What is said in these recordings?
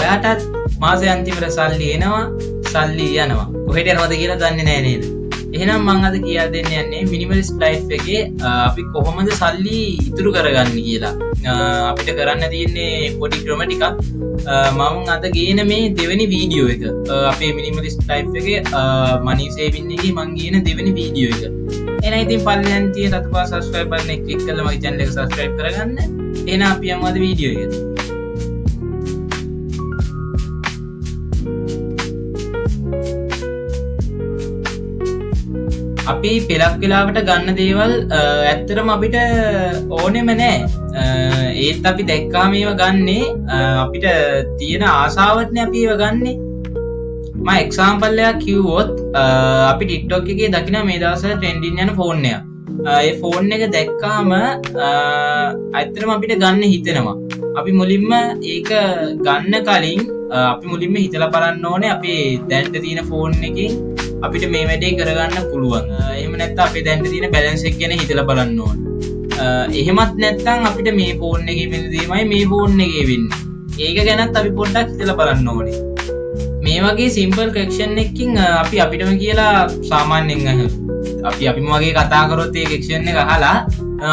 ඔයාටත් මාසේ අන්තිමට සල්ලි එනවා සල්ලි යනවා කොහෙට යනවද කියලා දන්නේ නැහැ නේද? එහෙනම් මම අද කියලා දෙන්න යන්නේ මිනිමලිස්ට් ලයිෆ් එකේ අපි කොහොමද සල්ලි ඉතුරු කරගන්නේ කියලා. අපිට කරන්න තියෙන්නේ පොඩි ක්‍රම ටිකක්. මම අද ගේන මේ දෙවෙනි වීඩියෝ එක අපේ මිනිමලිස්ට් ලයිෆ් එකේ මනි සේවින් එකේ මම ගේන දෙවෙනි වීඩියෝ එක. එහෙනම් ඉතින් පල්ලෙන් තියෙන රතුපා subscribe button එක ක්ලික් කරලා මගේ channel එක subscribe කරගන්න. එහෙනම් අපි යමු අද වීඩියෝ එකට. අපි පෙලක් වෙලාවට ගන්න දේවල් ඇත්තටම අපිට ඕනෙම නෑ. ඒත් අපි දැක්කාම ඒවා ගන්නේ අපිට තියෙන ආසාවටනේ අපි ඒවා ගන්නේ. මම එක්සැම්පල් එකක් කිව්වොත් අපි TikTok එකේ දකින මේ දවස්වල ට්‍රෙන්ඩින් යන ෆෝන් එක. ඒ ෆෝන් එක දැක්කාම ඇත්තටම අපිට ගන්න හිතෙනවා. අපි මුලින්ම ඒක ගන්න කලින් අපි මුලින්ම හිතලා බලන්න ඕනේ අපේ දැන්ට තියෙන ෆෝන් එකෙන් අපිට මේ වැඩේ කරගන්න පුළුවන්. එහෙම නැත්නම් අපේ දැන්ට තියෙන බැලන්ස් එක ගැන හිතලා බලන්න ඕනේ. එහෙමත් නැත්නම් අපිට මේ ෆෝන් එකේ වෙන දේමයි මේ ෆෝන් එකේ වෙන්නේ. ඒක ගැනත් අපි පොඩ්ඩක් හිතලා බලන්න ඕනේ. මේ වගේ සිම්පල් ක්වෙස්චන් එකකින් අපි අපිටම කියලා සාමාන්‍යයෙන් අපිම වගේ කතා කරොත් ඒ ක්වෙස්චන් එක අහලා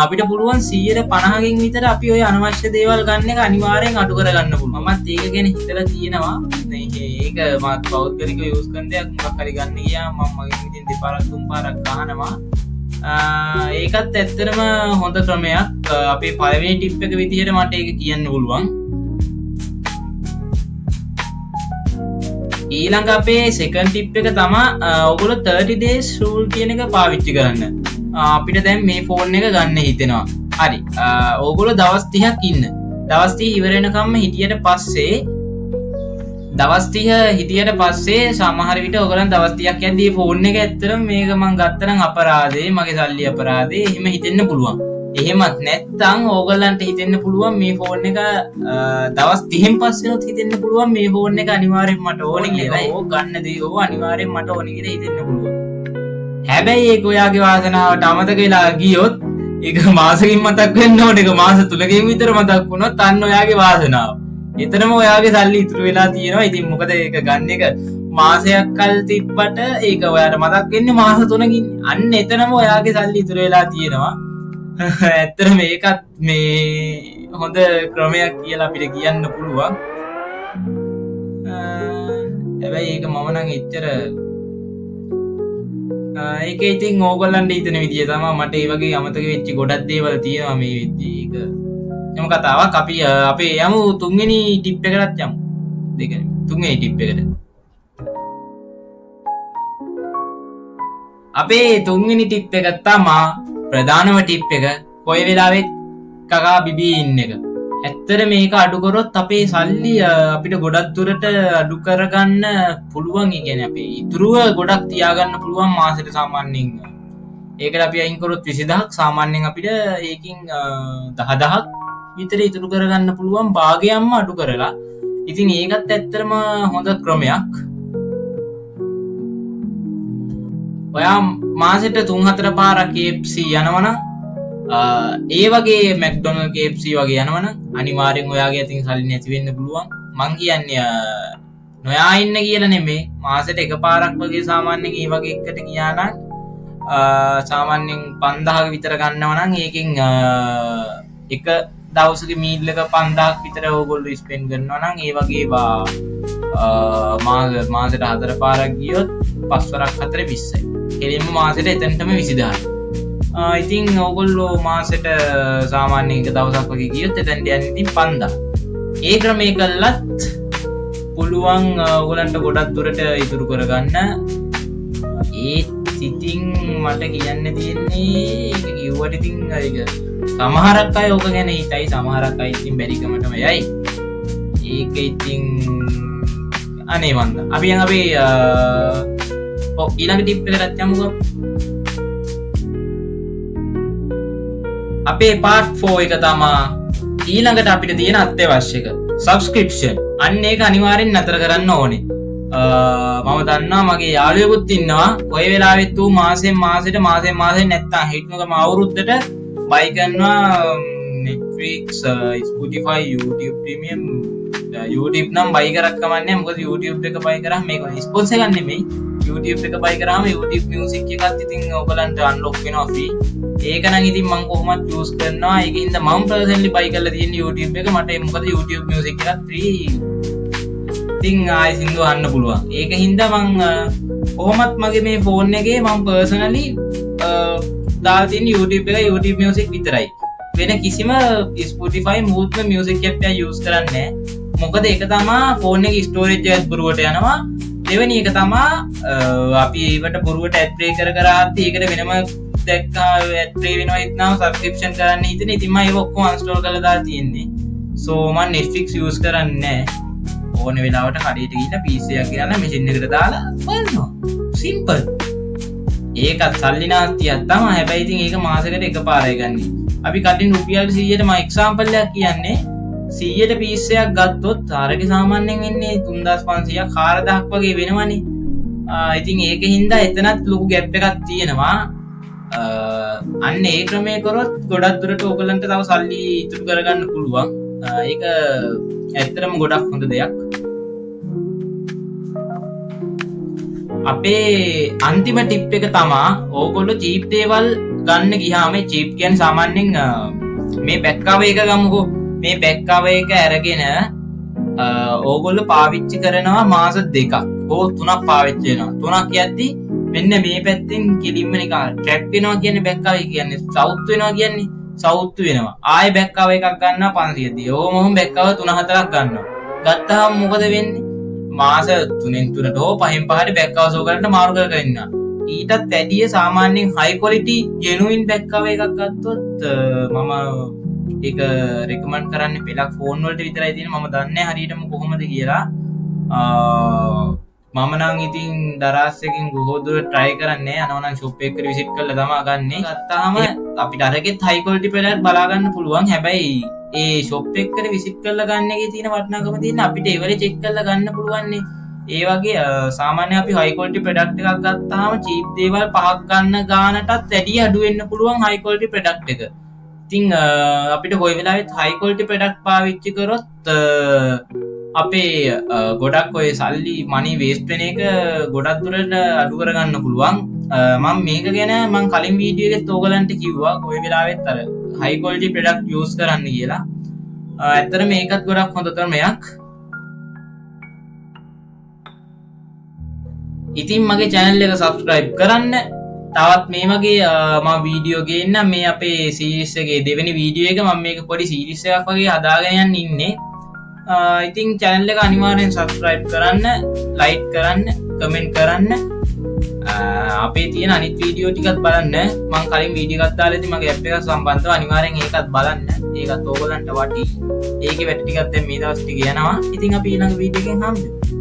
අපිට පුළුවන් 150කින් විතර අපි ওই අනවශ්‍ය දේවල් ගන්න එක අනිවාර්යෙන් අඩු කරගන්න පුළුවන්. මමත් ඒක ගැන හිතලා තියෙනවා. ඒක මාත් පෞද්ගලිකව යූස් කරන දෙයක් මොකක් හරි ගන්න ගියාම මම මගෙන් ඉතින් දෙපාරක් තුන් පාරක් ගහනවා. ඒකත් ඇත්තටම හොඳ ක්‍රමයක්. අපේ පළවෙනි ටිප් එක විදිහට මට ඒක කියන්න පුළුවන්. ඊළඟ අපේ සෙකන්ඩ් ටිප් එක තමයි ඔයගොල්ලෝ 30 days rule කියන එක පාවිච්චි කරන්න. අපිට දැන් මේ ෆෝන් එක ගන්න හිතෙනවා. හරි. ඔයගොල්ලෝ දවස් 30ක් ඉන්න. දවස් 30 ඉවර වෙනකම්ම හිටියට පස්සේ සමහර විට ඔයගලන් දවස් 30ක් යද්දී ෆෝන් එක ඇත්තටම මේක මං ගත්තනම් අපරාධේ, මගේ සල්ලි අපරාධේ එහෙම හිතෙන්න පුළුවන්. එහෙමත් නැත්නම් ඕගොල්ලන්ට හිතෙන්න පුළුවන් මේ ෆෝන් එක දවස් 30න් පස්සෙනොත් හිතෙන්න පුළුවන් මේ ෆෝන් එක අනිවාර්යෙන් මට ඕනේ කියලා. ඕක ගන්න දේ ඕක අනිවාර්යෙන් මට ඕනේ කියලා හිතෙන්න පුළුවන්. හැබැයි ඒක ඔයාගේ වාසනාවට අමතක වෙලා ගියොත් ඒක මාසෙකින් මතක් වෙන්න ඕනේ. ඒක මාස 3කින් විතර මතක් වුණොත් අන්න ඔයාගේ වාසනාව. එතනම ඔයාගේ සල්ලි ඉතුරු වෙලා තියෙනවා. ඉතින් මොකද ඒක ගන්න එක මාසයක් කල් තිබ්බට ඒක ඔයාට මතක් වෙන්නේ මාස 3කින්. අන්න එතනම ඔයාගේ සල්ලි ඉතුරු වෙලා තියෙනවා. ඇත්තට මේකත් මේ හොඳ ක්‍රමයක් කියලා අපිට කියන්න පුළුවන්. හැබැයි ඒක මම නම් එච්චර ඒක ඉතින් ඕගොල්ලන්ට හිතන විදිය තමයි. මට ඒ වගේ අමතක වෙච්ච ගොඩක් දේවල් තියෙනවා මේ වෙද්දී. ඒක එම කතාවක්. අපි අපේ යමු තුන්වෙනි ටිප් එකටත් යමු. තුන්වෙනි ටිප් එකට. අපේ තුන්වෙනි ටිප් එක තමයි ප්‍රධානම ටිප් එක කොයි වෙලාවෙත් කකා බිබී ඉන්න එක. ඇත්තට මේක අඩු කරොත් අපේ සල්ලි අපිට ගොඩක් දුරට අඩු කරගන්න පුළුවන්. ඒ කියන්නේ අපේ ඉතුරුව ගොඩක් තියාගන්න පුළුවන් මාසෙට සාමාන්‍යයෙන්. ඒකට අපි අයින් කරොත් 20000ක් සාමාන්‍යයෙන් අපිට ඒකින් 10000ක් විතර ඉතුරු කරගන්න පුළුවන් භාගයක්ම අඩු කරලා. ඉතින් ඒකත් ඇත්තටම හොඳ ක්‍රමයක්. ඔයා මාසෙට 3-4 පාරක් KFC යනවනම් ඒ වගේ McDonald KFC වගේ යනවනම් අනිවාර්යෙන් ඔයාගේ අතින් සල්ලි නැති වෙන්න පුළුවන්. මං කියන්නේ නොයා ඉන්න කියලා නෙමෙයි. මාසෙට එක පාරක් වගේ සාමාන්‍යයෙන් ඒ වගේ එකට ගියා නම් සාමාන්‍යයෙන් 5000ක විතර ගන්නවා නම් ඒකෙන් එක දවසක මීල් එක 5000ක් විතර ඕගොල්ලෝ ස්පෙන්ඩ් කරනවා නම් ඒ වගේ මාසෙට 4 පාරක් ගියොත් 5 වරක් 4 20යි. කෙලින්ම මාසෙට එතනටම 20000යි. ඉතින් ඕගොල්ලෝ මාසෙට සාමාන්‍යයෙන් එක දවසක් වගේ ගියොත් එතනට යන්නේ ඉතින් 5000. ඒ ක්‍රමයේ කළත් පුළුවන් ඕගොල්ලන්ට ගොඩක් දුරට ඉතුරු කරගන්න. ඒත් ඉතින් මට කියන්න තියෙන්නේ ඒක කිව්වට ඉතින් ඒක සමහරක් අය ඕක ගැන හිතයි, සමහරක් අය ඉතින් බැරිකමටම යයි. ඒක ඉතින් අනේ වන්ද. අපි යන් අපේ ඊළඟ ටිප් එකකට යමුකෝ. අපේ part 4 එක තමයි ඊළඟට අපිට තියෙන අත්‍යවශ්‍ය එක subscription. අන්න ඒක අනිවාර්යෙන් නතර කරන්න ඕනේ. මම දන්නවා මගේ යාළුවෙකුත් ඉන්නවා කොයි වෙලාවෙත් ඌ මාසෙන් මාසෙට නැත්තම් හිටනකම අවුරුද්දට buy කරනවා Netflix, Spotify, YouTube Premium YouTube නම් බයි කරක් කමන්නේ මොකද YouTube එක බයි කරාම මේක ස්පොන්සර් එකක් නෙමෙයි YouTube එක බයි කරාම YouTube Music එකත් ඉතින් ඔයගලන්ට unlock වෙනවා free ඒක නම් ඉතින් මම කොහොමද use කරනවා ඒකින්ද මම personally බයි කරලා තියෙන YouTube එක මට මොකද YouTube Music එකත් free ඉතින් ආයි සින්දු අහන්න පුළුවන් ඒක හින්දා මම කොහොමත් මගේ මේ ෆෝන් එකේ මම personally දාලා තියෙන YouTube එක YouTube Music විතරයි වෙන කිසිම Spotify Mood Music app එක use කරන්නේ නැහැ මොකද ඒක තමයි ෆෝන් එකේ storage එක බොරුවට යනවා දෙවෙනි එක තමයි අපි ඒකට බොරුවට ad play කර ආද්දි ඒකට වෙනම දැක්කා ad play වෙනවා ඉතනම subscription කරන්න හිතෙන ඉතින් මම ඒක ඔක්කොම uninstall කරලා දාලා තියෙන්නේ so මම Netflix use කරන්නේ නැහැ ඕන වෙලාවට කඩේට ගිහින් PC එකක් ගිහලා machine එකට දාලා බලනවා simple ඒකත් සල්ලි නාස්තියක් තමයි හැබැයි ඉතින් ඒක මාසෙකට එකපාරයි ගන්නෙ අපි කටින් රුපියල් 100ට මම එක්සැම්පල් එකක් කියන්නේ 100ට piece එකක් ගත්තොත් ආරක සාමාන්‍යයෙන් වෙන්නේ 3500ක් 4000ක් වගේ වෙනවනේ. ඉතින් ඒකින්ද එතනත් ලොකු ગેප් එකක් තියෙනවා. අන්න ඒ ක්‍රමයේ කරොත් ගොඩක් දුරට ඕගලන්ට තව සල්ලි ඉතුරු කරගන්න පුළුවන්. ඒක ඇත්තටම ගොඩක් හොඳ දෙයක්. අපේ අන්තිම ටිප් එක තමයි ඕගොල්ලෝ චීප් දේවල් ගන්න ගියාම චීප් කියන්නේ සාමාන්‍යයෙන් මේ බෑක් කවර් එක ගමුකෝ මේ බෑක් කවර් එක අරගෙන ඕගොල්ලෝ පාවිච්චි කරනවා මාස 2ක් හෝ 3ක් පාවිච්චි වෙනවා 3ක් යද්දි මෙන්න මේ පැත්තෙන් කිලින්ම නිකන් ට්‍රැප් වෙනවා කියන්නේ බෑක් කවර් කියන්නේ සවුත් වෙනවා කියන්නේ සවුත් වෙනවා ආයෙ බෑක් කවර් එකක් ගන්නවා 500 දී ඕමම බෑක් කවර් 3-4ක් ගන්නවා ගත්තාම මොකද වෙන්නේ මාස 3න් 3ට හෝ 5න් 5ට බෑක් කවර් සෝගලන්ට මාරු කරගෙන ඉන්නවා ඊටත් වැඩිය සාමාන්‍යයෙන් high quality genuine back cover එකක් ගත්තොත් මම ඒක recommend කරන්නේ පෙලක් phone වලට විතරයි තියෙන්නේ මම දන්නේ හරියටම කොහොමද කියලා මම නම් ඉතින් දරාස් එකකින් බොහෝ දුර try කරන්නේ යනවා නම් shop එකකට visit කරලා තමයි ගන්නෙ ගත්තාම අපිට අරගෙත් high quality product බලා ගන්න පුළුවන් හැබැයි ඒ shop එකකට visit කරලා ගන්න එකේ තියෙන වටිනාකම තියෙන අපිට ඒවල check කරලා ගන්න පුළුවන් නේ ඒ වගේ සාමාන්‍ය අපි high quality product එකක් ගත්තාම cheap දේවල් පහක් ගන්න ගානටත් වැඩි අඩු වෙන්න පුළුවන් high quality product එක. ඉතින් අපිට කොයි වෙලාවෙත් high quality product පාවිච්චි කරොත් අපේ ගොඩක් ඔය සල්ලි money waste වෙන එක ගොඩක් දුරට අඩු කරගන්න පුළුවන්. මම මේක ගැන මම කලින් වීඩියෝ එකෙත් ඕගලන්ට කිව්වා කොයි වෙලාවෙත් අර high quality product use කරන්න කියලා. ඇත්තට මේකත් ගොඩක් හොඳ ක්‍රමයක්. ඉතින් මගේ channel එක subscribe කරන්න තවත් මේ වගේ මම වීඩියෝ ගේන්න මේ අපේ series එකේ දෙවෙනි වීඩියෝ එක මම මේක පොඩි series එකක් වගේ හදාගෙන යන්න ඉන්නේ ඉතින් channel එක අනිවාර්යෙන් subscribe කරන්න like කරන්න comment කරන්න අපේ තියෙන අනිත් වීඩියෝ ටිකත් බලන්න මම කලින් වීඩියෝ එකක් දාලා ඉතින් මගේ app එක සම්බන්ධව අනිවාර්යෙන් ඒකත් බලන්න ඒකත් ඕගලන්ට වටි ඒකේ වැඩ ටිකක් දැන් මේ දවස් ටික යනවා ඉතින් අපි ඊළඟ වීඩියෝ එකෙන් හම්බෙමු